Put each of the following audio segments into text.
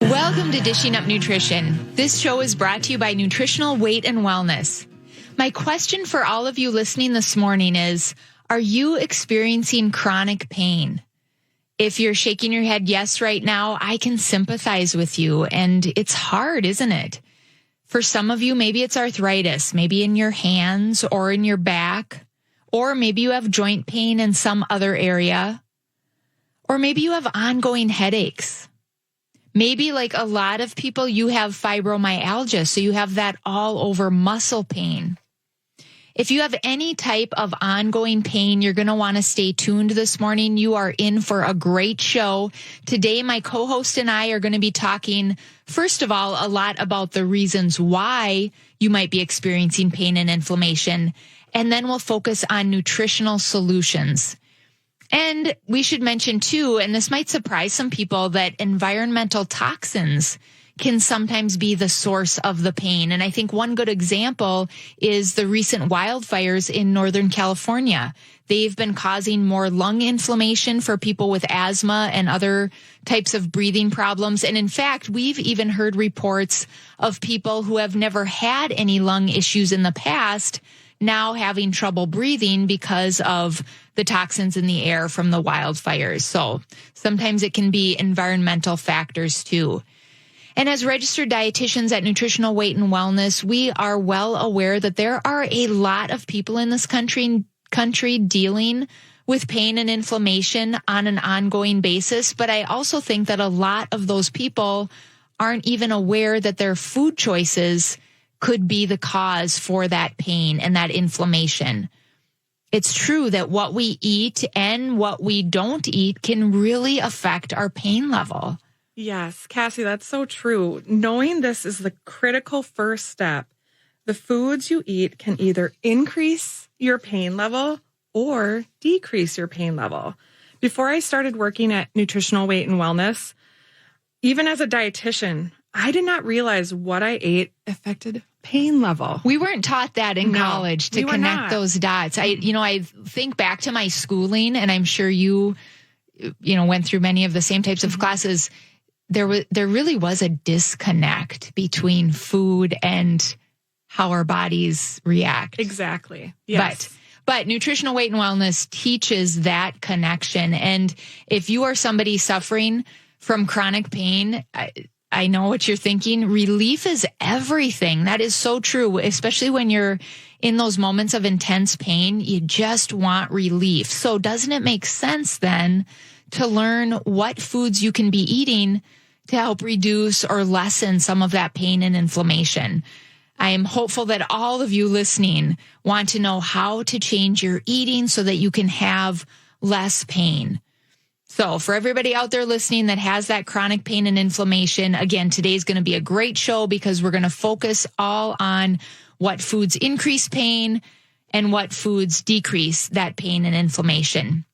Welcome to Dishing Up Nutrition. This show is brought to you by Nutritional Weight and Wellness. My question for all of you listening this morning is, are you experiencing chronic pain? If you're shaking your head yes right now, I can sympathize with you. And it's hard, isn't it? For some of you, maybe it's arthritis, maybe in your hands or in your back, or maybe you have joint pain in some other area, or maybe you have ongoing headaches. Maybe like a lot of people, you have fibromyalgia, so you have that all over muscle pain. If you have any type of ongoing pain, you're going to want to stay tuned this morning. You are in for a great show. Today, my co-host and I are going to be talking, first of all, a lot about the reasons why you might be experiencing pain and inflammation. And then we'll focus on nutritional solutions. And we should mention too, and this might surprise some people, that environmental toxins can sometimes be the source of the pain. And I think one good example is the recent wildfires in Northern California. They've been causing more lung inflammation for people with asthma and other types of breathing problems. And in fact, we've even heard reports of people who have never had any lung issues in the past now having trouble breathing because of the toxins in the air from the wildfires. So sometimes it can be environmental factors too. And as registered dietitians at Nutritional Weight and Wellness, we are well aware that there are a lot of people in this country dealing with pain and inflammation on an ongoing basis. But I also think that a lot of those people aren't even aware that their food choices could be the cause for that pain and that inflammation. It's true that what we eat and what we don't eat can really affect our pain level. Yes, Cassie, that's so true. Knowing this is the critical first step. The foods you eat can either increase your pain level or decrease your pain level. Before I started working at Nutritional Weight and Wellness, even as a dietitian, I did not realize what I ate affected pain level. We weren't taught that in college to connect those dots. I think back to my schooling, and I'm sure you went through many of the same types of classes. There really was a disconnect between food and how our bodies react. Exactly. Yes. But Nutritional Weight and Wellness teaches that connection. And if you are somebody suffering from chronic pain, I know what you're thinking. Relief is everything. That is so true, especially when you're in those moments of intense pain. You just want relief. So doesn't it make sense then to learn what foods you can be eating to help reduce or lessen some of that pain and inflammation? I am hopeful that all of you listening want to know how to change your eating so that you can have less pain. So for everybody out there listening that has that chronic pain and inflammation, again, today's going to be a great show because we're going to focus all on what foods increase pain and what foods decrease that pain and inflammation.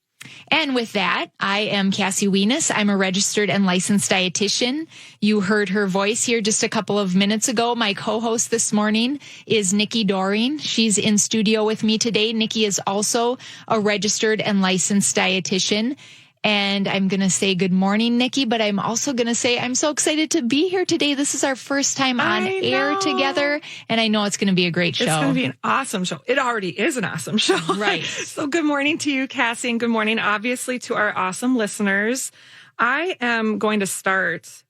And with that, I am Cassie Weenus. I'm a registered and licensed dietitian. You heard her voice here just a couple of minutes ago. My co-host this morning is Nikki Doring. She's in studio with me today. Nikki is also a registered and licensed dietitian. And I'm going to say good morning, Nikki, but I'm also going to say I'm so excited to be here today. This is our first time on air together, and I know it's going to be a great show. It's going to be an awesome show. It already is an awesome show. Right. So good morning to you, Cassie, and good morning, obviously, to our awesome listeners. I am going to start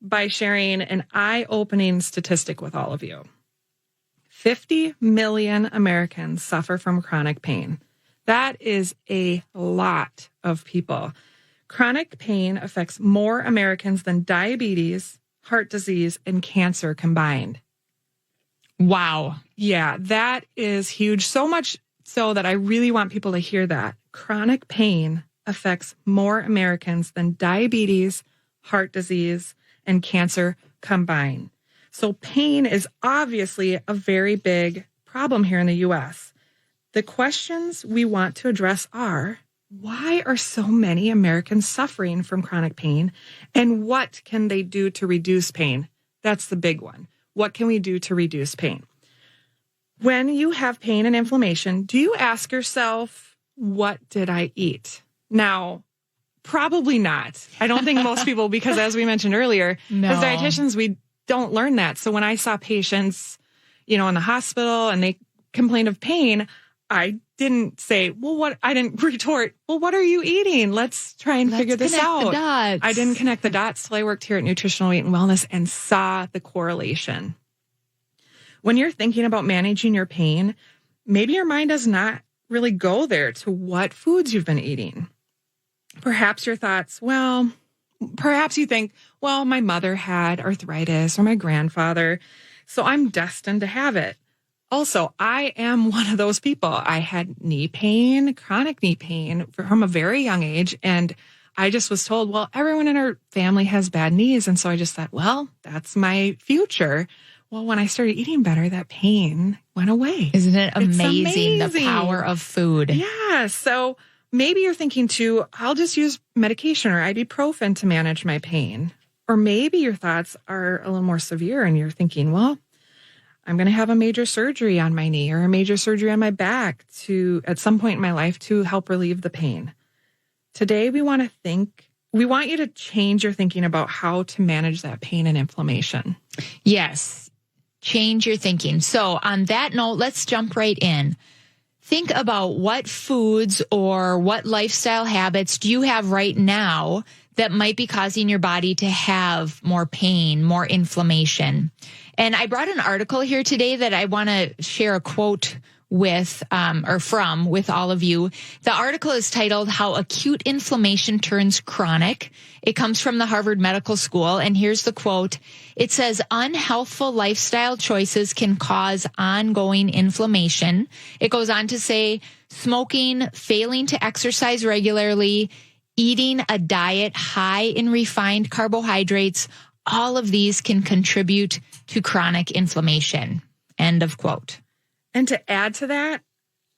by sharing an eye-opening statistic with all of you. 50 million Americans suffer from chronic pain. That is a lot of people. Chronic pain affects more Americans than diabetes, heart disease, and cancer combined. Wow. Yeah, that is huge. So much so that I really want people to hear that. Chronic pain affects more Americans than diabetes, heart disease, and cancer combined. So pain is obviously a very big problem here in the U.S. The questions we want to address are, why are so many Americans suffering from chronic pain? And what can they do to reduce pain? That's the big one. What can we do to reduce pain? When you have pain and inflammation, do you ask yourself, what did I eat? Now, Probably not. I don't think most people, because as we mentioned earlier, as dietitians, we don't learn that. So when I saw patients, in the hospital and they complained of pain, I didn't say, I didn't retort, well, what are you eating? Let's try and figure this out. I didn't connect the dots till I worked here at Nutritional Weight and Wellness and saw the correlation. When you're thinking about managing your pain, maybe your mind does not really go there to what foods you've been eating. Perhaps your thoughts, perhaps you think, my mother had arthritis or my grandfather, so I'm destined to have it. Also, I am one of those people. I had knee pain, chronic knee pain from a very young age. And I just was told, everyone in our family has bad knees. And so I just thought, that's my future. Well, when I started eating better, that pain went away. Isn't it amazing, the power of food? Yeah. So maybe you're thinking too, I'll just use medication or ibuprofen to manage my pain. Or maybe your thoughts are a little more severe and you're thinking, I'm going to have a major surgery on my knee or a major surgery on my back at some point in my life to help relieve the pain. Today, we want you to change your thinking about how to manage that pain and inflammation. Yes. Change your thinking. So on that note, let's jump right in. Think about what foods or what lifestyle habits do you have right now that might be causing your body to have more pain, more inflammation. And I brought an article here today that I want to share a quote with with all of you. The article is titled How Acute Inflammation Turns Chronic. It comes from the Harvard Medical School. And here's the quote. It says, unhealthful lifestyle choices can cause ongoing inflammation. It goes on to say smoking, failing to exercise regularly, eating a diet high in refined carbohydrates, all of these can contribute to chronic inflammation. End of quote. And to add to that,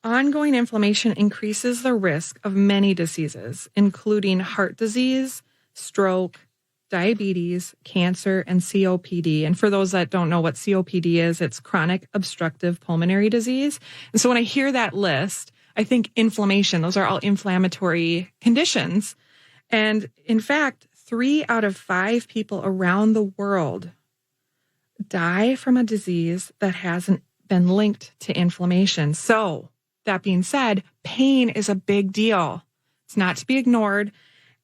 ongoing inflammation increases the risk of many diseases, including heart disease, stroke, diabetes, cancer, and COPD. And for those that don't know what COPD is, it's chronic obstructive pulmonary disease. And so when I hear that list, I think inflammation, those are all inflammatory conditions. And in fact, 3 out of 5 people around the world die from a disease that hasn't been linked to inflammation. So that being said, pain is a big deal. It's not to be ignored.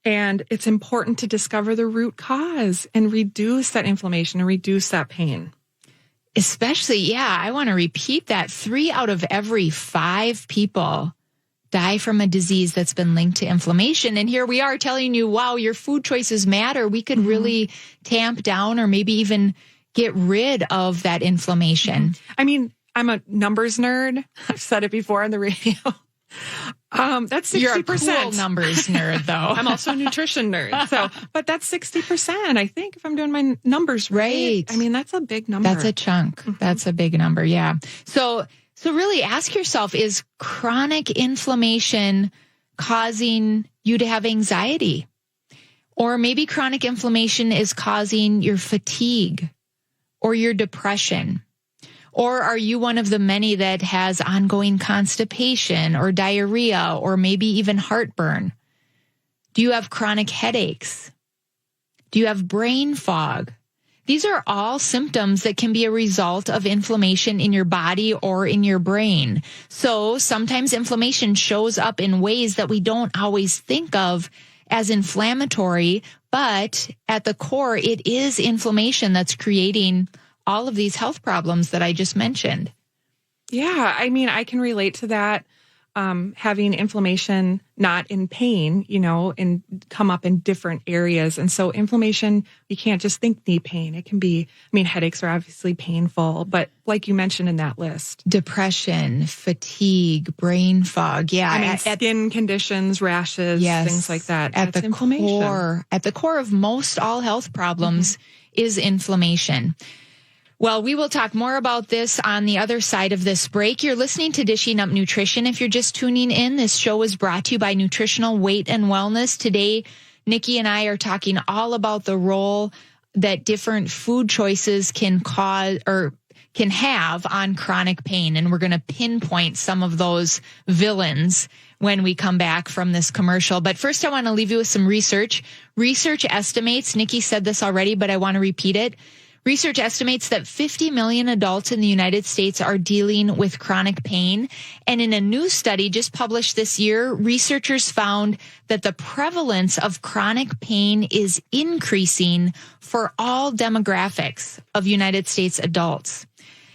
And it's important to discover the root cause and reduce that inflammation and reduce that pain. Especially, I want to repeat that. 3 out of every 5 people die from a disease that's been linked to inflammation. And here we are telling you, wow, your food choices matter. We could really tamp down or maybe even get rid of that inflammation. I mean, I'm a numbers nerd. I've said it before on the radio. That's 60%. You're a cool numbers nerd, though. I'm also a nutrition nerd. But that's 60%, I think, if I'm doing my numbers right. I mean, that's a big number. That's a chunk. Mm-hmm. That's a big number, yeah. So really ask yourself, is chronic inflammation causing you to have anxiety? Or maybe chronic inflammation is causing your fatigue or your depression. Or are you one of the many that has ongoing constipation or diarrhea or maybe even heartburn? Do you have chronic headaches? Do you have brain fog? These are all symptoms that can be a result of inflammation in your body or in your brain. So sometimes inflammation shows up in ways that we don't always think of as inflammatory, but at the core, it is inflammation that's creating all of these health problems that I just mentioned. Yeah, I mean, I can relate to that. Having inflammation not in pain, and come up in different areas. And so inflammation, you can't just think knee pain. It can be, headaches are obviously painful, but like you mentioned in that list. Depression, fatigue, brain fog. Yeah. Skin conditions, rashes, things like that. At the core of most all health problems is inflammation. Well, we will talk more about this on the other side of this break. You're listening to Dishing Up Nutrition. If you're just tuning in, this show is brought to you by Nutritional Weight and Wellness. Today, Nikki and I are talking all about the role that different food choices can can have on chronic pain. And we're going to pinpoint some of those villains when we come back from this commercial. But first, I want to leave you with some research. Research estimates, Nikki said this already, but I want to repeat it. Research estimates that 50 million adults in the United States are dealing with chronic pain. And in a new study just published this year, researchers found that the prevalence of chronic pain is increasing for all demographics of United States adults.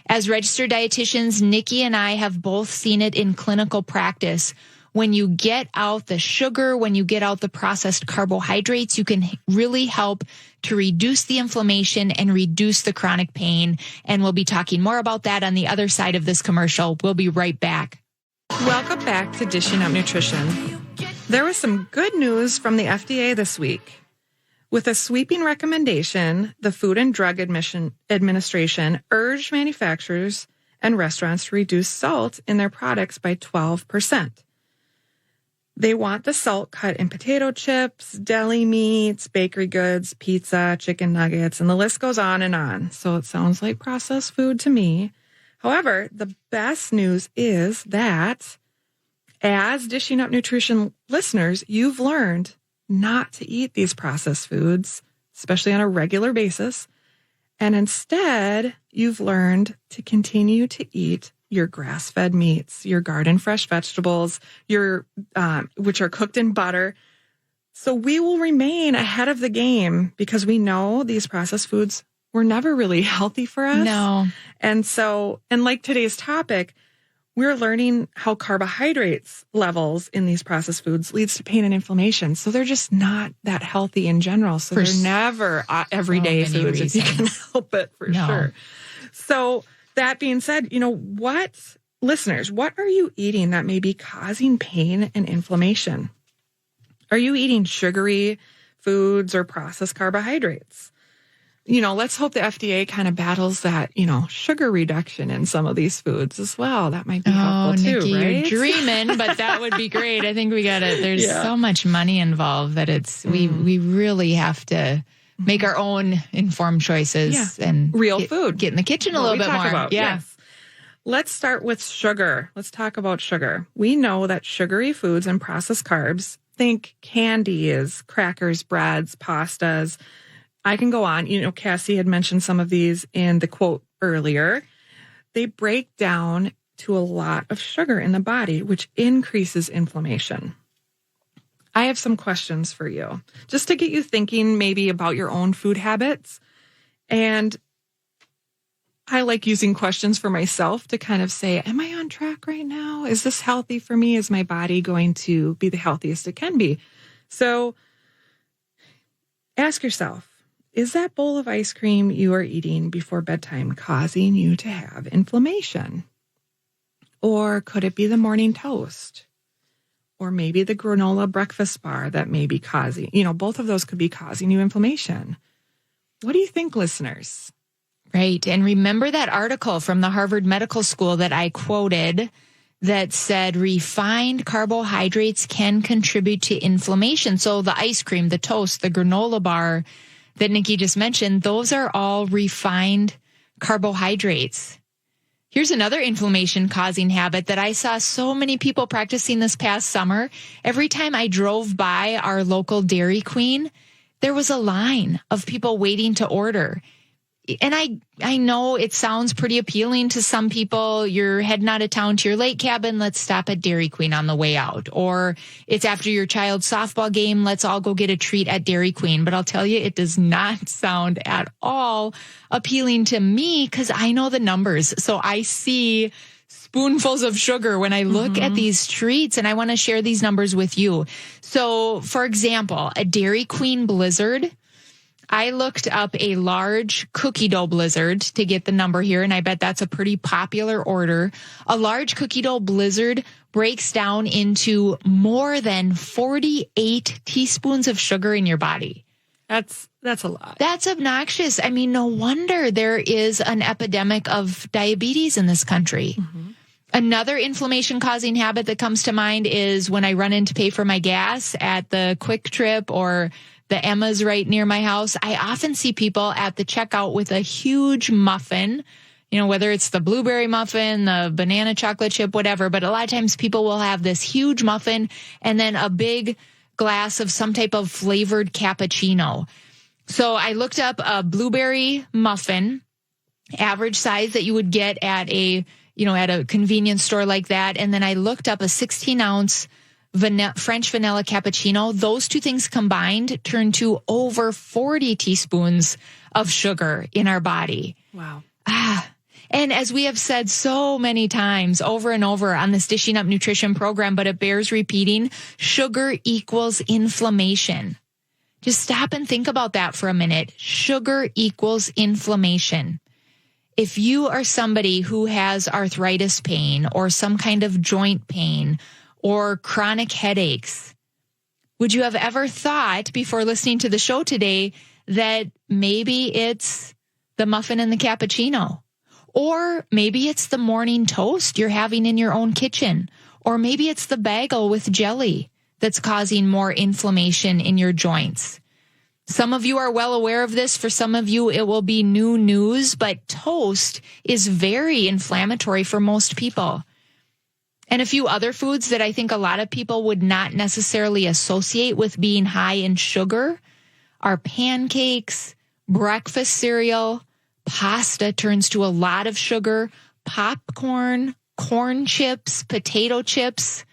As registered dietitians, Nikki and I have both seen it in clinical practice. When you get out the sugar, when you get out the processed carbohydrates, you can really help to reduce the inflammation and reduce the chronic pain. And we'll be talking more about that on the other side of this commercial. We'll be right back. Welcome back to Dishing Up Nutrition. There was some good news from the FDA this week. With a sweeping recommendation, the Food and Drug Administration urged manufacturers and restaurants to reduce salt in their products by 12%. They want the salt cut in potato chips, deli meats, bakery goods, pizza, chicken nuggets, and the list goes on and on. So it sounds like processed food to me. However, the best news is that as Dishing Up Nutrition listeners, you've learned not to eat these processed foods, especially on a regular basis. And instead, you've learned to continue to eat your grass-fed meats, your garden fresh vegetables, your which are cooked in butter. So we will remain ahead of the game because we know these processed foods were never really healthy for us. No. And like today's topic, we're learning how carbohydrates levels in these processed foods leads to pain and inflammation. So they're just not that healthy in general. So they're never everyday foods if you can help it for sure. So that being said, listeners, what are you eating that may be causing pain and inflammation? Are you eating sugary foods or processed carbohydrates? Let's hope the FDA kind of battles that, sugar reduction in some of these foods as well. That might be helpful too, Nikki, right? You're dreaming, but that would be great. I think we got to, there's so much money involved that we really have to make our own informed choices and real food. Get in the kitchen a little bit more. About. Yes. Let's start with sugar. Let's talk about sugar. We know that sugary foods and processed carbs, think candies, crackers, breads, pastas. I can go on. Cassie had mentioned some of these in the quote earlier. They break down to a lot of sugar in the body, which increases inflammation. I have some questions for you, just to get you thinking maybe about your own food habits. And I like using questions for myself to kind of say, am I on track right now? Is this healthy for me? Is my body going to be the healthiest it can be? So ask yourself, is that bowl of ice cream you are eating before bedtime causing you to have inflammation? Or could it be the morning toast? Or maybe the granola breakfast bar that may be causing, both of those could be causing you inflammation. What do you think, listeners? Right. And remember that article from the Harvard Medical School that I quoted that said refined carbohydrates can contribute to inflammation. So the ice cream, the toast, the granola bar that Nikki just mentioned, those are all refined carbohydrates. Here's another inflammation-causing habit that I saw so many people practicing this past summer. Every time I drove by our local Dairy Queen, there was a line of people waiting to order. And I know it sounds pretty appealing to some people. You're heading out of town to your lake cabin. Let's stop at Dairy Queen on the way out. Or it's after your child's softball game. Let's all go get a treat at Dairy Queen. But I'll tell you, it does not sound at all appealing to me because I know the numbers. So I see spoonfuls of sugar when I look at these treats, and I want to share these numbers with you. So, for example, a Dairy Queen Blizzard, I looked up a large cookie dough blizzard to get the number here, and I bet that's a pretty popular order. A large cookie dough blizzard breaks down into more than 48 teaspoons of sugar in your body. That's a lot. That's obnoxious. I mean, no wonder there is an epidemic of diabetes in this country. Another inflammation-causing habit that comes to mind is when I run in to pay for my gas at the Quick Trip or the Emma's right near my house, I often see people at the checkout with a huge muffin, whether it's the blueberry muffin, the banana chocolate chip, whatever. But a lot of times people will have this huge muffin and then a big glass of some type of flavored cappuccino. So I looked up a blueberry muffin, average size that you would get at a convenience store like that. And then I looked up a 16-ounce French vanilla cappuccino. Those two things combined turn to over 40 teaspoons of sugar in our body. Wow. And as we have said so many times over and over on this Dishing Up Nutrition program, but it bears repeating, sugar equals inflammation. Just stop and think about that for a minute. Sugar equals inflammation. If you are somebody who has arthritis pain or some kind of joint pain or chronic headaches, would you have ever thought before listening to the show today that maybe it's the muffin and the cappuccino? Or maybe it's the morning toast you're having in your own kitchen. Or maybe it's the bagel with jelly that's causing more inflammation in your joints. Some of you are well aware of this. For some of you, it will be new news, but toast is very inflammatory for most people. And a few other foods that I think a lot of people would not necessarily associate with being high in sugar are pancakes, breakfast cereal, pasta turns to a lot of sugar, popcorn, corn chips, potato chips.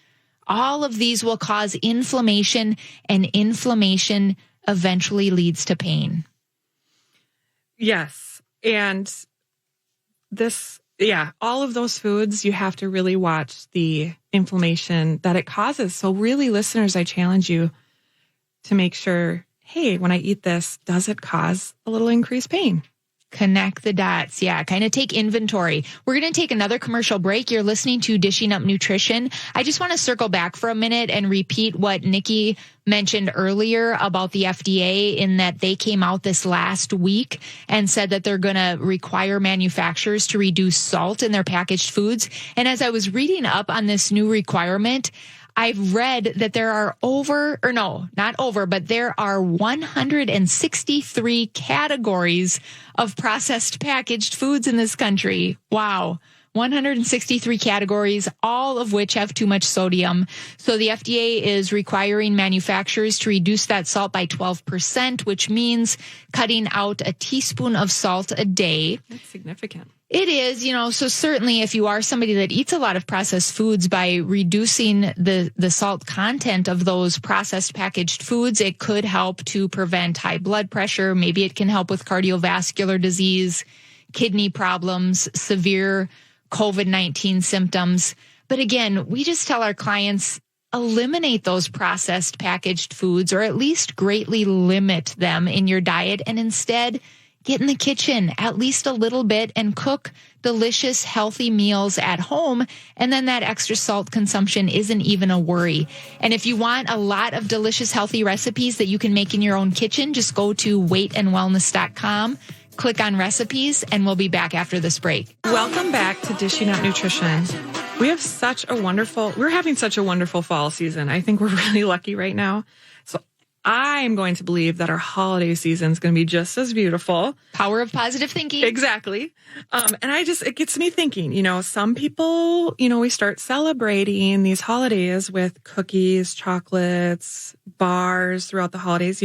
All of these will cause inflammation, and inflammation eventually leads to pain. Yes. And all of those foods, you have to really watch the inflammation that it causes. So really, listeners, I challenge you to make sure, hey, when I eat this, does it cause a little increased pain? Connect the dots. Yeah, kind of take inventory. We're going to take another commercial break. You're listening to Dishing Up Nutrition. I just want to circle back for a minute and repeat what Nikki mentioned earlier about the FDA, in that they came out this last week and said that they're going to require manufacturers to reduce salt in their packaged foods. And as I was reading up on this new requirement, I've read that there are there are 163 categories of processed packaged foods in this country. Wow. 163 categories, all of which have too much sodium. So the FDA is requiring manufacturers to reduce that salt by 12%, which means cutting out a teaspoon of salt a day. That's significant. It is, so certainly if you are somebody that eats a lot of processed foods, by reducing the salt content of those processed packaged foods, it could help to prevent high blood pressure. Maybe it can help with cardiovascular disease, kidney problems, severe COVID-19 symptoms. But again, we just tell our clients, eliminate those processed packaged foods, or at least greatly limit them in your diet, and instead get in the kitchen at least a little bit and cook delicious, healthy meals at home. And then that extra salt consumption isn't even a worry. And if you want a lot of delicious, healthy recipes that you can make in your own kitchen, just go to weightandwellness.com, click on recipes, and we'll be back after this break. Welcome back to Dishing Up Nutrition. We're having such a wonderful fall season. I think we're really lucky right now. So I'm going to believe that our holiday season is going to be just as beautiful. Power of positive thinking. Exactly. And it gets me thinking, some people, we start celebrating these holidays with cookies, chocolates, bars throughout the holidays,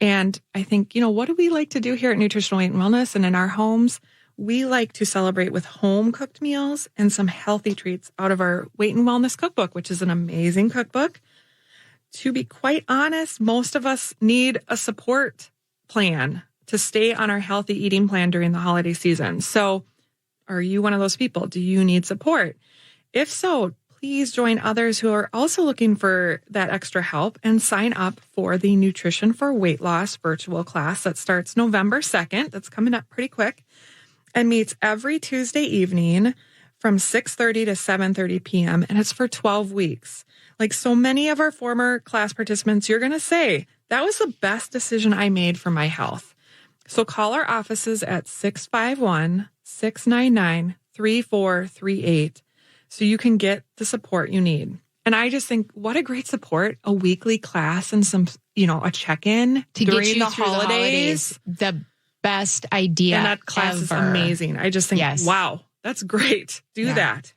and I think, what do we like to do here at Nutritional Weight and Wellness and in our homes? We like to celebrate with home cooked meals and some healthy treats out of our Weight and Wellness cookbook, which is an amazing cookbook. To be quite honest, most of us need a support plan to stay on our healthy eating plan during the holiday season. So are you one of those people? Do you need support? If so, please join others who are also looking for that extra help and sign up for the Nutrition for Weight Loss virtual class that starts November 2nd. That's coming up pretty quick and meets every Tuesday evening from 6:30 to 7:30 p.m. And it's for 12 weeks. Like so many of our former class participants, you're going to say, that was the best decision I made for my health. So call our offices at 651-699-3438 so you can get the support you need. And I just think, what a great support, a weekly class and some, a check-in to during get you the through holidays. The best idea And that class is ever. amazing. I just think, wow, that's great. Do that.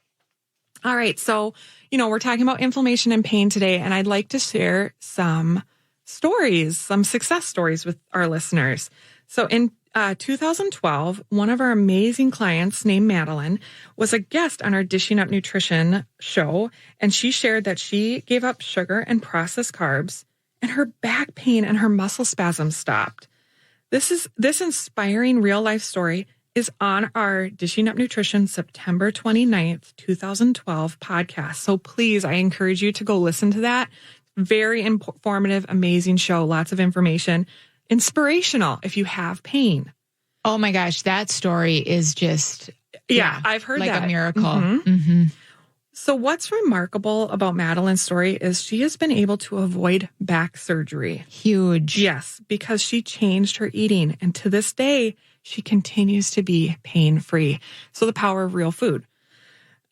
All right. So, we're talking about inflammation and pain today, and I'd like to share some stories, some success stories with our listeners. So in 2012, one of our amazing clients named Madeline was a guest on our Dishing Up Nutrition show, and she shared that she gave up sugar and processed carbs, and her back pain and her muscle spasms stopped. This inspiring real life story is on our Dishing Up Nutrition September 29th, 2012 podcast. So please, I encourage you to go listen to that. Very informative, amazing show. Lots of information. Inspirational if you have pain. Oh my gosh, that story is just... Yeah, I've heard like that. A miracle. Mm-hmm. Mm-hmm. So what's remarkable about Madeline's story is she has been able to avoid back surgery. Huge. Yes, because she changed her eating. And to this day, she continues to be pain-free. So the power of real food.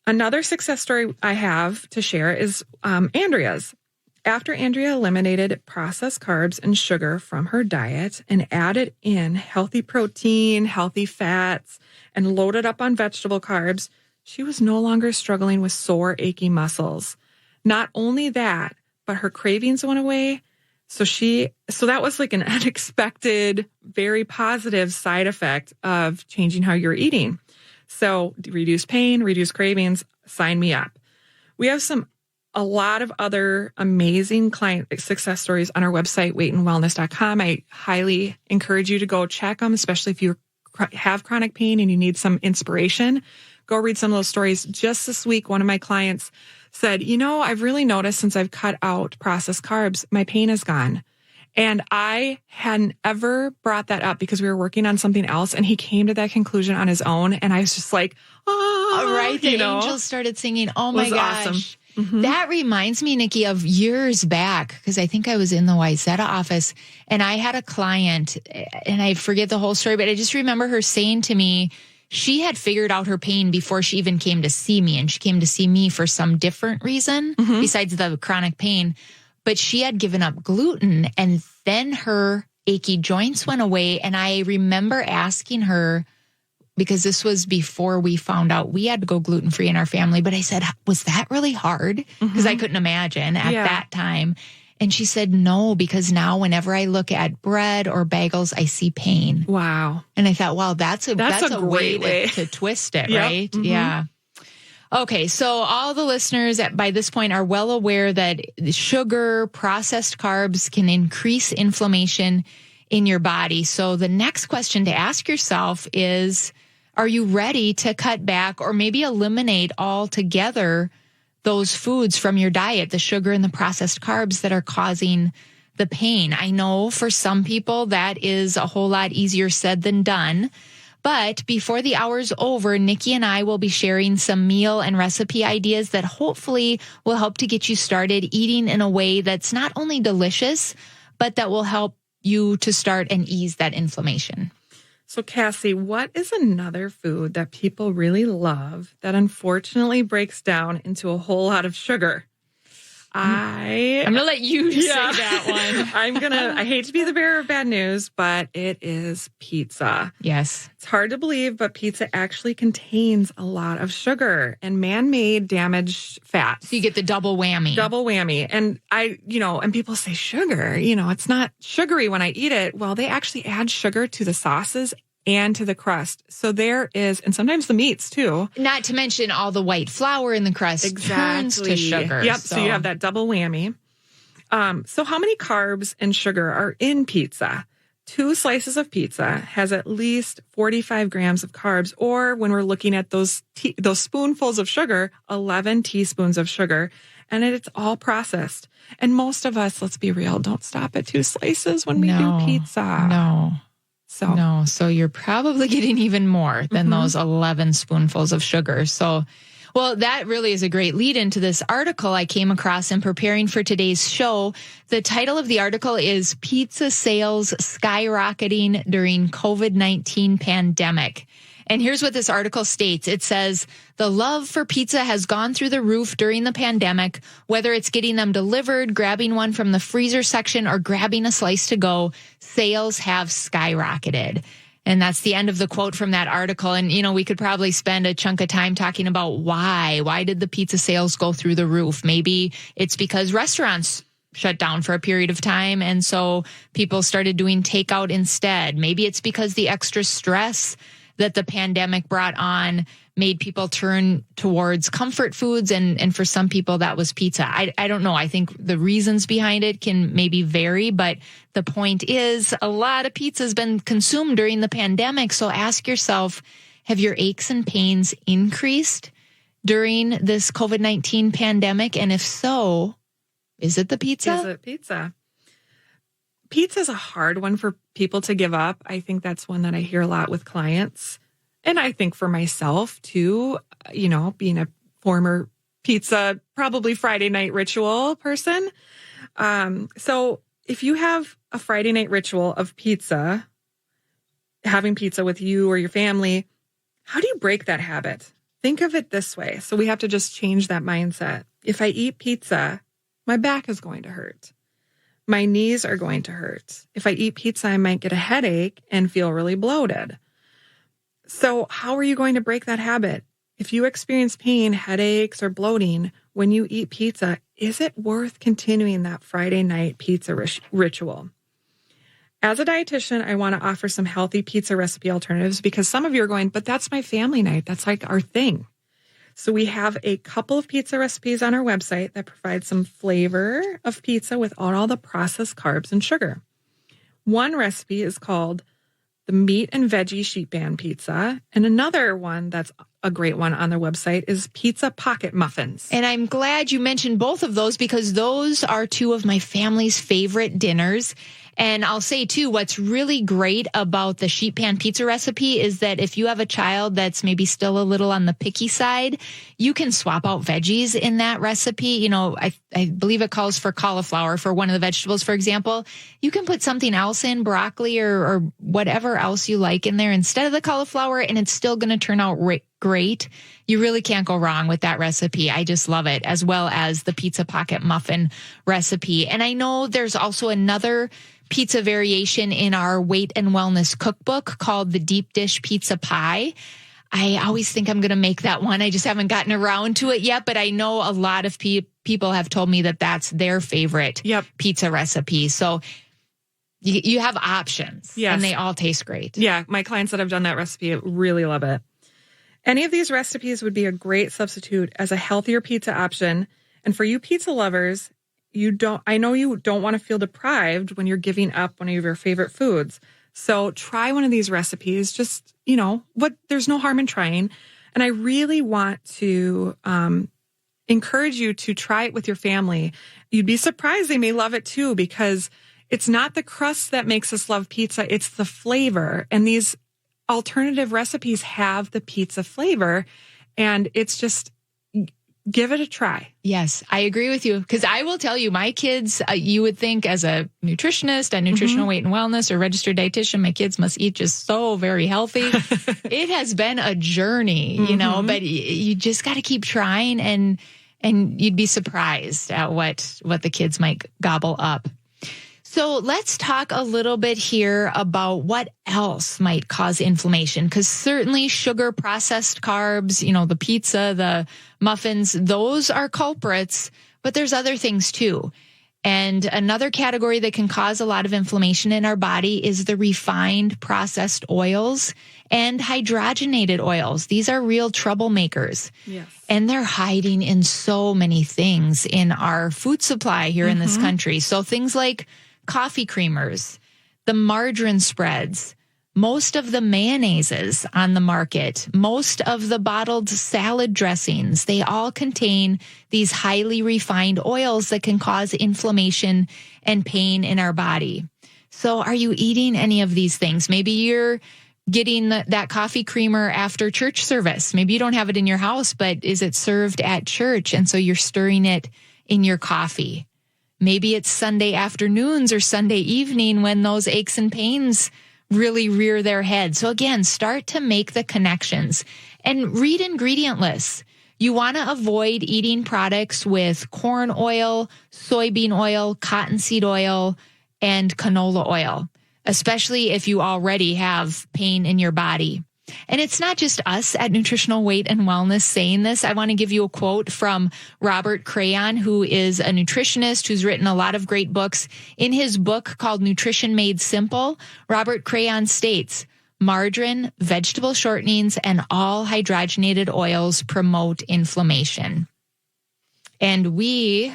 Another success story I have to share is Andrea's. After Andrea eliminated processed carbs and sugar from her diet and added in healthy protein, healthy fats, and loaded up on vegetable carbs, she was no longer struggling with sore, achy muscles. Not only that, but her cravings went away. So that was like an unexpected, very positive side effect of changing how you're eating. So reduce pain, reduce cravings, sign me up. We have a lot of other amazing client success stories on our website, weightandwellness.com. I highly encourage you to go check them, especially if you have chronic pain and you need some inspiration. Go read some of those stories. Just this week, one of my clients said, I've really noticed since I've cut out processed carbs, my pain is gone. And I hadn't ever brought that up because we were working on something else. And he came to that conclusion on his own. And I was just like, right. The angels started singing. Oh my gosh. Awesome. Mm-hmm. That reminds me, Nikki, of years back, because I think I was in the Wyzetta office and I had a client, and I forget the whole story, but I just remember her saying to me, she had figured out her pain before she even came to see me. And she came to see me for some different reason besides the chronic pain. But she had given up gluten, and then her achy joints went away. And I remember asking her, because this was before we found out we had to go gluten-free in our family. But I said, was that really hard? Because I couldn't imagine at that time. And she said, no, because now whenever I look at bread or bagels, I see pain. Wow. And I thought, wow, that's a great way to twist it, Yep. right? Mm-hmm. Yeah. Okay, so all the listeners by this point are well aware that sugar, processed carbs can increase inflammation in your body. So the next question to ask yourself is, are you ready to cut back or maybe eliminate altogether those foods from your diet, the sugar and the processed carbs that are causing the pain? I know for some people that is a whole lot easier said than done. But before the hour's over, Nikki and I will be sharing some meal and recipe ideas that hopefully will help to get you started eating in a way that's not only delicious, but that will help you to start and ease that inflammation. So Cassie, what is another food that people really love that unfortunately breaks down into a whole lot of sugar? I'm going to let you say that one. I hate to be the bearer of bad news, but it is pizza. Yes. It's hard to believe, but pizza actually contains a lot of sugar and man-made damaged fats. So you get the double whammy. Double whammy. And and people say sugar, it's not sugary when I eat it. Well, they actually add sugar to the sauces and to the crust. So there is, and sometimes the meats too. Not to mention all the white flour in the crust turns to sugar. Yep. So you have that double whammy. So how many carbs and sugar are in pizza? 2 slices of pizza has at least 45 grams of carbs, or when we're looking at those spoonfuls of sugar, 11 teaspoons of sugar, and it's all processed. And most of us, let's be real, don't stop at 2 slices when we do pizza. No. So you're probably getting even more than those 11 spoonfuls of sugar. So, well, that really is a great lead into this article I came across in preparing for today's show. The title of the article is Pizza Sales Skyrocketing During COVID-19 Pandemic. And here's what this article states. It says, the love for pizza has gone through the roof during the pandemic, whether it's getting them delivered, grabbing one from the freezer section, or grabbing a slice to go, sales have skyrocketed. And that's the end of the quote from that article. And, we could probably spend a chunk of time talking about why. Why did the pizza sales go through the roof? Maybe it's because restaurants shut down for a period of time, and so people started doing takeout instead. Maybe it's because the extra stress that the pandemic brought on made people turn towards comfort foods, and for some people that was pizza. I don't know. I think the reasons behind it can maybe vary, but the point is a lot of pizza has been consumed during the pandemic. So ask yourself, have your aches and pains increased during this COVID-19 pandemic? And if so, is it the pizza? Is it pizza? Pizza is a hard one for people to give up. I think that's one that I hear a lot with clients. And I think for myself too, being a former pizza, probably Friday night ritual person. So if you have a Friday night ritual of pizza, having pizza with you or your family, how do you break that habit? Think of it this way. So we have to just change that mindset. If I eat pizza, my back is going to hurt. My knees are going to hurt. If I eat pizza, I might get a headache and feel really bloated. So how are you going to break that habit? If you experience pain, headaches, or bloating when you eat pizza, is it worth continuing that Friday night pizza ritual? As a dietitian, I want to offer some healthy pizza recipe alternatives because some of you are going, but that's my family night. That's like our thing. So we have a couple of pizza recipes on our website that provide some flavor of pizza without all the processed carbs and sugar. One recipe is called the meat and veggie sheet pan pizza. And another one that's a great one on their website is pizza pocket muffins. And I'm glad you mentioned both of those because those are two of my family's favorite dinners. And I'll say, too, what's really great about the sheet pan pizza recipe is that if you have a child that's maybe still a little on the picky side, you can swap out veggies in that recipe. I believe it calls for cauliflower for one of the vegetables, for example. You can put something else in, broccoli or whatever else you like in there instead of the cauliflower, and it's still going to turn out great. You really can't go wrong with that recipe. I just love it, as well as the pizza pocket muffin recipe. And I know there's also another pizza variation in our weight and wellness cookbook called the deep dish pizza pie. I always think I'm going to make that one. I just haven't gotten around to it yet, but I know a lot of people have told me that that's their favorite pizza recipe. So you have options, and they all taste great. Yeah, my clients that have done that recipe really love it. Any of these recipes would be a great substitute as a healthier pizza option. And for you pizza lovers, I know you don't want to feel deprived when you're giving up one of your favorite foods. So try one of these recipes. Just, there's no harm in trying. And I really want to encourage you to try it with your family. You'd be surprised. They may love it too, because it's not the crust that makes us love pizza. It's the flavor. And these alternative recipes have the pizza flavor. And it's just, give it a try. Yes, I agree with you. Because I will tell you, my kids, you would think as a nutritionist, a nutritional weight and wellness or registered dietitian, my kids must eat just so very healthy. It has been a journey, but you just got to keep trying and you'd be surprised at what the kids might gobble up. So let's talk a little bit here about what else might cause inflammation, because certainly sugar, processed carbs, the pizza, the muffins, those are culprits, but there's other things too. And another category that can cause a lot of inflammation in our body is the refined processed oils and hydrogenated oils. These are real troublemakers. Yes. And they're hiding in so many things in our food supply here in this country. So things like coffee creamers, the margarine spreads, most of the mayonnaises on the market, most of the bottled salad dressings, they all contain these highly refined oils that can cause inflammation and pain in our body. So are you eating any of these things? Maybe you're getting that coffee creamer after church service. Maybe you don't have it in your house, but is it served at church? And so you're stirring it in your coffee. Maybe it's Sunday afternoons or Sunday evening when those aches and pains really rear their head. So again, start to make the connections and read ingredient lists. You want to avoid eating products with corn oil, soybean oil, cottonseed oil, and canola oil. especially if you already have pain in your body. And it's not just us at Nutritional Weight and Wellness saying this. I want to give you a quote from Robert Crayon, who is a nutritionist who's written a lot of great books. In his book called Nutrition Made Simple, Robert Crayon states, margarine, vegetable shortenings, and all hydrogenated oils promote inflammation. And we,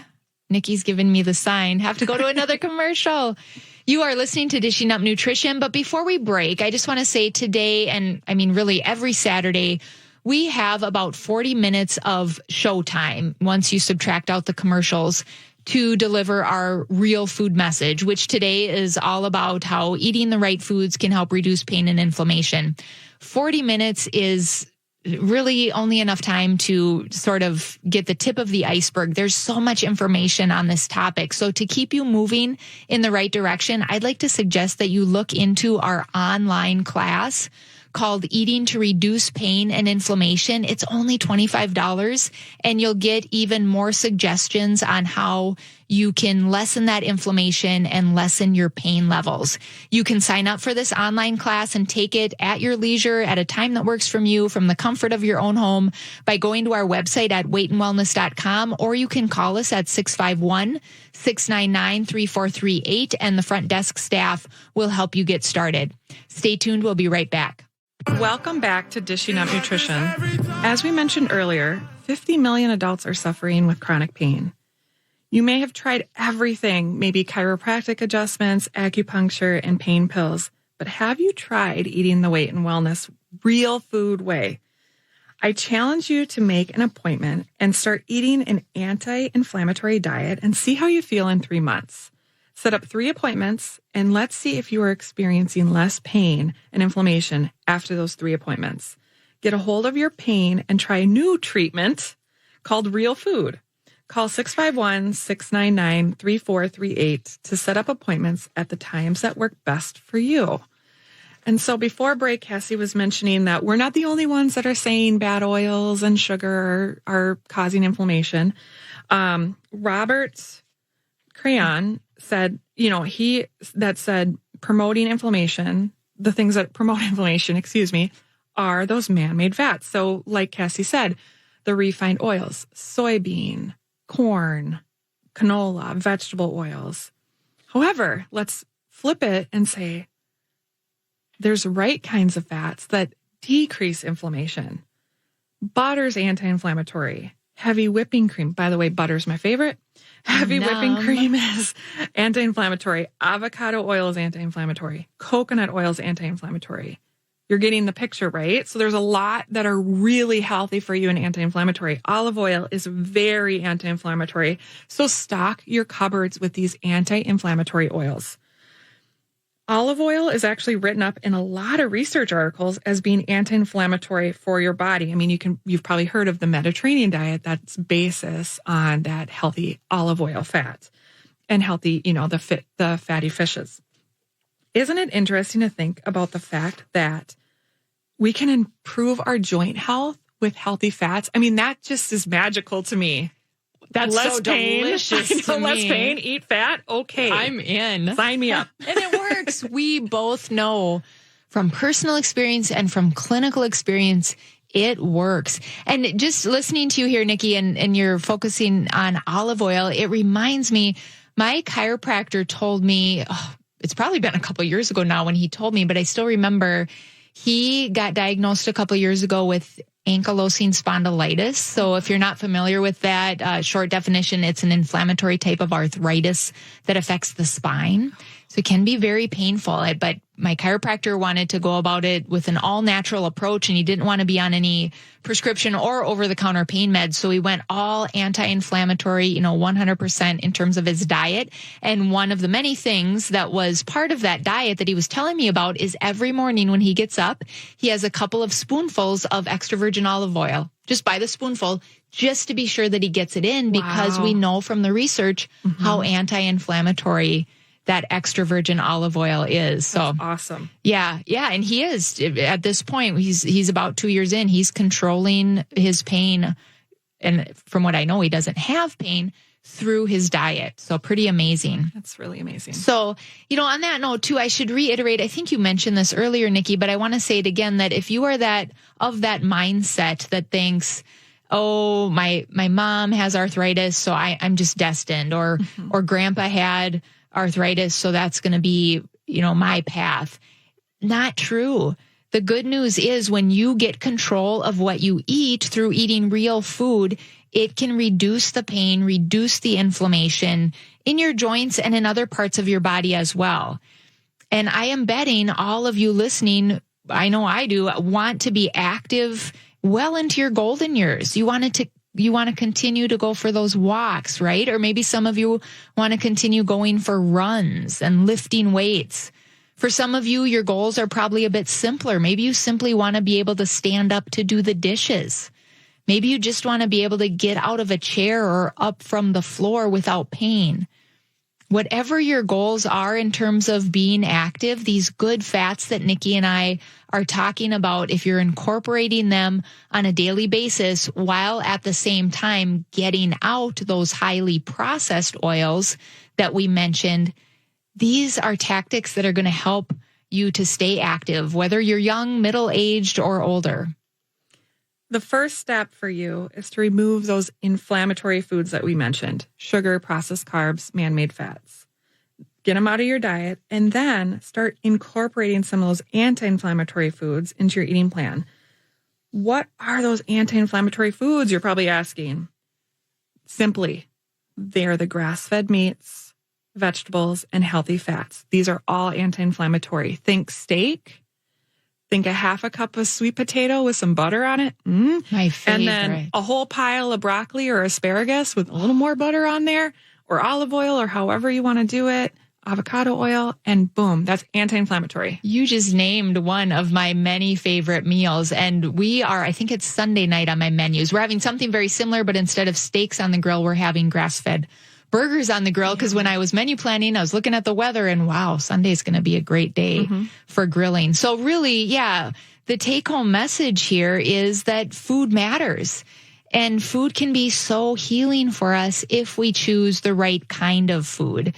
Nikki's given me the sign, have to go to another commercial. You are listening to Dishing Up Nutrition, but before we break, I just want to say today, and I mean really every Saturday, we have about 40 minutes of show time once you subtract out the commercials to deliver our real food message, which today is all about how eating the right foods can help reduce pain and inflammation. 40 minutes is really only enough time to sort of get the tip of the iceberg. There's so much information on this topic. So to keep you moving in the right direction, I'd like to suggest that you look into our online class called Eating to Reduce Pain and Inflammation. It's only $25, and you'll get even more suggestions on how you can lessen that inflammation and lessen your pain levels. You can sign up for this online class and take it at your leisure at a time that works for you from the comfort of your own home by going to our website at weightandwellness.com, or you can call us at 651-699-3438, and the front desk staff will help you get started. Stay tuned. We'll be right back. Welcome back to Dishing Up Nutrition. As we mentioned earlier, 50 million adults are suffering with chronic pain. You may have tried everything, maybe chiropractic adjustments, acupuncture, and pain pills, but have you tried eating the Weight and Wellness real food way? I challenge you to make an appointment and start eating an anti-inflammatory diet and see how you feel in 3 months. Set up 3 appointments, and let's see if you are experiencing less pain and inflammation after those 3 appointments. Get a hold of your pain and try a new treatment called Real Food. Call 651-699-3438 to set up appointments at the times that work best for you. And so before break, Cassie was mentioning that we're not the only ones that are saying bad oils and sugar are causing inflammation. Robert Crayon said, said promoting inflammation, the things that promote inflammation, are those man-made fats. So like Cassie said, the refined oils, soybean, corn, canola, vegetable oils. However, let's flip it and say there's right kinds of fats that decrease inflammation. Butter's anti-inflammatory. Heavy whipping cream. By the way, butter's my favorite. Heavy whipping cream is anti-inflammatory. Avocado oil is anti-inflammatory. Coconut oil is anti-inflammatory. You're getting the picture, right? So there's a lot that are really healthy for you and anti-inflammatory. Olive oil is very anti-inflammatory. So stock your cupboards with these anti-inflammatory oils. Olive oil is actually written up in a lot of research articles as being anti-inflammatory for your body. I mean, you've probably heard of the Mediterranean diet that's basis on that healthy olive oil fat and healthy, the fatty fishes. Isn't it interesting to think about the fact that we can improve our joint health with healthy fats? I mean, that just is magical to me. That's less so pain. delicious to less me. pain, eat fat. Okay. I'm in. Sign me up. And it works. We both know from personal experience and from clinical experience, it works. And just listening to you here, Nikki, and you're focusing on olive oil, it reminds me, my chiropractor told me, it's probably been a couple of years ago now when he told me, but I still remember he got diagnosed a couple of years ago with ankylosing spondylitis. So if you're not familiar with that, short definition, it's an inflammatory type of arthritis that affects the spine. So it can be very painful. But my chiropractor wanted to go about it with an all-natural approach, and he didn't want to be on any prescription or over-the-counter pain meds. So he went all anti-inflammatory, 100% in terms of his diet. And one of the many things that was part of that diet that he was telling me about is every morning when he gets up, he has a couple of spoonfuls of extra virgin olive oil, just by the spoonful, just to be sure that he gets it in, because we know from the research how anti-inflammatory that extra virgin olive oil is. So that's awesome. Yeah. And he is at this point, he's about 2 years in, he's controlling his pain. And from what I know, he doesn't have pain, through his diet. So pretty amazing. That's really amazing. So, on that note too, I should reiterate, I think you mentioned this earlier, Nikki, but I want to say it again, that if you are that mindset that thinks, oh, my mom has arthritis, so I'm just destined, or grandpa had arthritis, so that's going to be, my path. Not true. The good news is when you get control of what you eat through eating real food, it can reduce the pain, reduce the inflammation in your joints and in other parts of your body as well. And I am betting all of you listening, I know I do, want to be active well into your golden years. You want to continue to go for those walks, right? Or maybe some of you want to continue going for runs and lifting weights. For some of you, your goals are probably a bit simpler. Maybe you simply want to be able to stand up to do the dishes. Maybe you just want to be able to get out of a chair or up from the floor without pain. Whatever your goals are in terms of being active, these good fats that Nikki and I are talking about, if you're incorporating them on a daily basis while at the same time getting out those highly processed oils that we mentioned, these are tactics that are going to help you to stay active, whether you're young, middle-aged, or older. The first step for you is to remove those inflammatory foods that we mentioned: sugar, processed carbs, man-made fats. Get them out of your diet, and then start incorporating some of those anti-inflammatory foods into your eating plan. What are those anti-inflammatory foods, you're probably asking? Simply, they're the grass-fed meats, vegetables, and healthy fats. These are all anti-inflammatory. Think steak. Think a half a cup of sweet potato with some butter on it. My favorite. And then a whole pile of broccoli or asparagus with a little more butter on there, or olive oil, or however you want to do it, avocado oil, and boom, that's anti-inflammatory. You just named one of my many favorite meals. And I think it's Sunday night on my menus. We're having something very similar, but instead of steaks on the grill, we're having grass-fed burgers on the grill, because when I was menu planning, I was looking at the weather and wow, Sunday's going to be a great day for grilling. So really, the take-home message here is that food matters, and food can be so healing for us if we choose the right kind of food.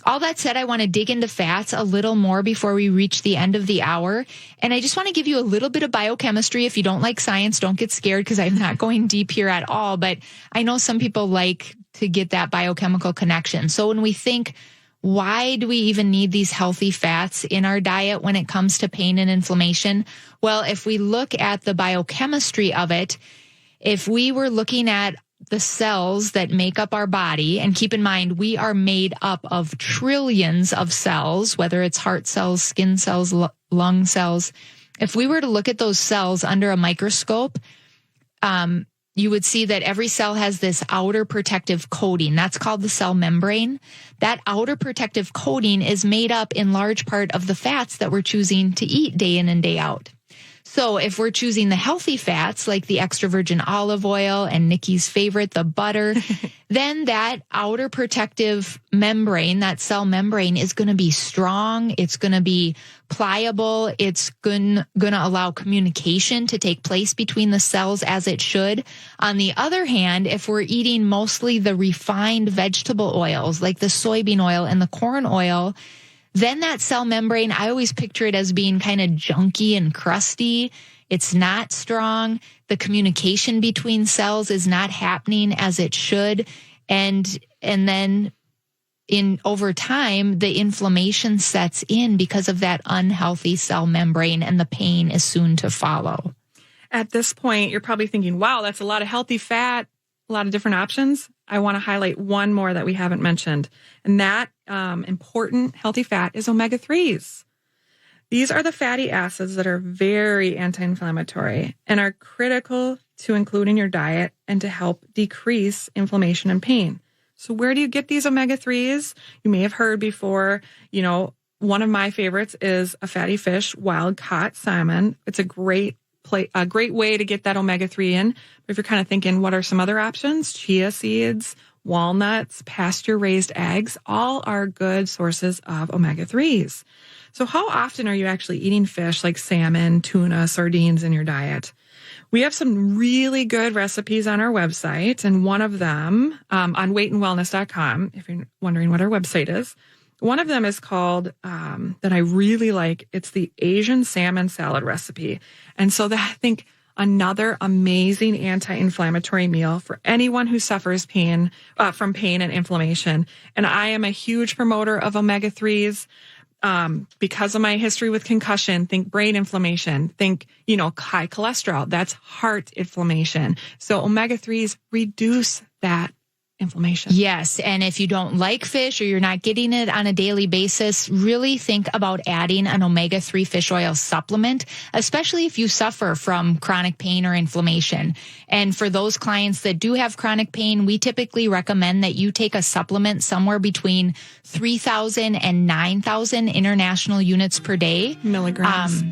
All that said, I want to dig into fats a little more before we reach the end of the hour. And I just want to give you a little bit of biochemistry. If you don't like science, don't get scared, because I'm not going deep here at all. But I know some people like to get that biochemical connection. So when we think, why do we even need these healthy fats in our diet when it comes to pain and inflammation? Well, if we look at the biochemistry of it, if we were looking at the cells that make up our body, and keep in mind, we are made up of trillions of cells, whether it's heart cells, skin cells, lung cells. If we were to look at those cells under a microscope, you would see that every cell has this outer protective coating. That's called the cell membrane. That outer protective coating is made up in large part of the fats that we're choosing to eat day in and day out. So if we're choosing the healthy fats like the extra virgin olive oil and Nikki's favorite, the butter, then that outer protective membrane, that cell membrane, is going to be strong. It's going to be pliable. It's going to allow communication to take place between the cells as it should. On the other hand, if we're eating mostly the refined vegetable oils like the soybean oil and the corn oil, then that cell membrane, I always picture it as being kind of junky and crusty. It's not strong. The communication between cells is not happening as it should. And then over time, the inflammation sets in because of that unhealthy cell membrane, and the pain is soon to follow. At this point, you're probably thinking, wow, that's a lot of healthy fat, a lot of different options. I want to highlight one more that we haven't mentioned, and that important healthy fat is omega-3s. These are the fatty acids that are very anti-inflammatory and are critical to include in your diet and to help decrease inflammation and pain. So where do you get these omega-3s? You may have heard before, one of my favorites is a fatty fish, wild caught salmon. It's a great way to get that omega-3 in. But if you're kind of thinking, what are some other options? Chia seeds, walnuts, pasture-raised eggs, all are good sources of omega-3s. So how often are you actually eating fish like salmon, tuna, sardines in your diet? We have some really good recipes on our website, and one of them on weightandwellness.com, if you're wondering what our website is. One of them is called, that I really like, it's the Asian salmon salad recipe. And so that, I think, another amazing anti-inflammatory meal for anyone who suffers pain, from pain and inflammation. And I am a huge promoter of omega-3s. Because of my history with concussion, think brain inflammation, think, high cholesterol, that's heart inflammation. So omega-3s reduce that inflammation. Yes. And if you don't like fish or you're not getting it on a daily basis, really think about adding an omega-3 fish oil supplement, especially if you suffer from chronic pain or inflammation. And for those clients that do have chronic pain, we typically recommend that you take a supplement somewhere between 3,000 and 9,000 international units per day. Milligrams.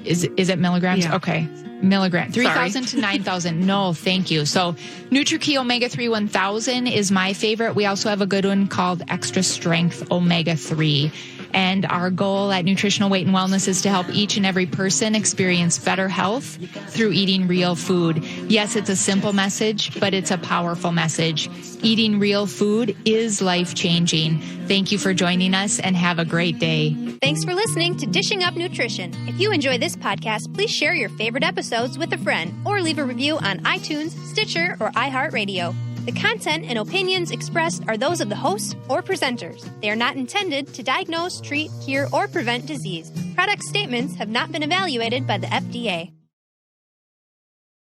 Is it milligrams? Yeah. Okay. Milligram, 3,000 to 9,000. No, thank you. So NutriKey Omega-3 1000 is my favorite. We also have a good one called Extra Strength Omega-3. And our goal at Nutritional Weight and Wellness is to help each and every person experience better health through eating real food. Yes, it's a simple message, but it's a powerful message. Eating real food is life-changing. Thank you for joining us and have a great day. Thanks for listening to Dishing Up Nutrition. If you enjoy this podcast, please share your favorite episodes with a friend or leave a review on iTunes, Stitcher, or iHeartRadio. The content and opinions expressed are those of the hosts or presenters. They are not intended to diagnose, treat, cure, or prevent disease. Product statements have not been evaluated by the FDA.